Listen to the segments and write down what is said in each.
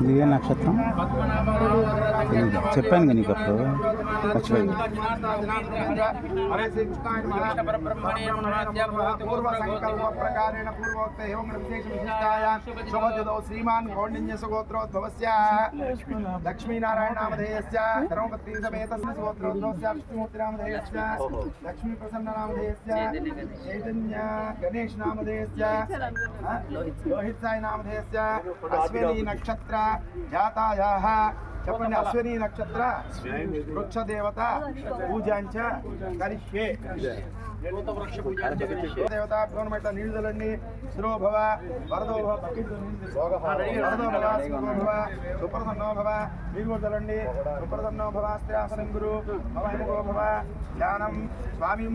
ఇది ఏ నక్షత్రం చెప్పాను నీకు అప్పుడు మర్చిపోయి శ్రీమాన్ కౌండిన్యసుగోత్రోద్భవస్య లక్ష్మీనారాయణ నామధేయస్య ధర్మపత్ని సమేత సుగోత్రోద్భవస్య విష్ణుమూర్తి నామధేయస్య లక్ష్మీ ప్రసన్న నామధేయస్య చైతన్య గణేష్ నామధేయస్య లోహిత్ సాయి నామధేయస్య అశ్విని నక్షత్ర జాతాయాః చెప్పండి. అశ్విని నక్షత్ర వృక్ష దేవత పూజాంచ కరిష్యే. దేవతాభ్యో నమః. నీళ్ళు చల్లండి. శిరోభవ వరదో భవ సుప్రసన్నో భవ. మీరు కూడా చల్లండి. సుప్రసన్నో భవ. స్థిరాసనం గురు భవ భవ. ధ్యానం స్వామి.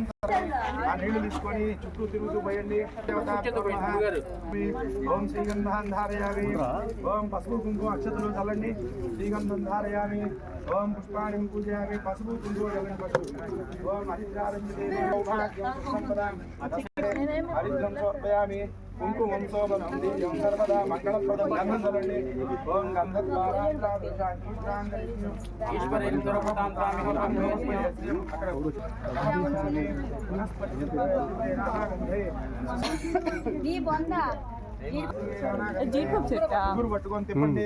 ఆ నీళ్లు తీసుకొని చుట్టూ తిరుగుతూ పోయండి. ఓం శ్రీగంధాన్ ధారయామి. ఓం పసుపు కుంకుమ అక్షతలు చల్లండి. శ్రీగంధం ధారయామి. ఓం పుష్పాణి పూజయామి. పసుపు కుంకుమ చల్లండి. పసుపు. ఓం హరిద్రం సమర్పయామి. కుంకుమం శోభనం దివ్యం సర్వదా మంగళప్రదం. గంధం చల్లండి. ఓం పట్టుకొని తిప్పండి.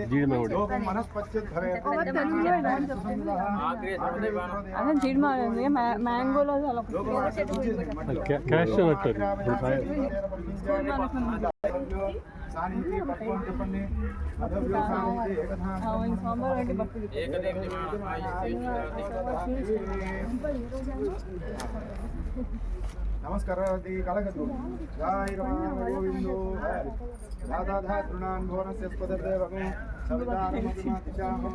మ్యాంగోలో సానికి పట్టుకొని చెప్పండి. నమస్కారాది కలగదు. జై రామ గోవిందో రాధాధా తృణాన్ భువనస్య స్పదదేవగం సవితారమతిమాతిశాహం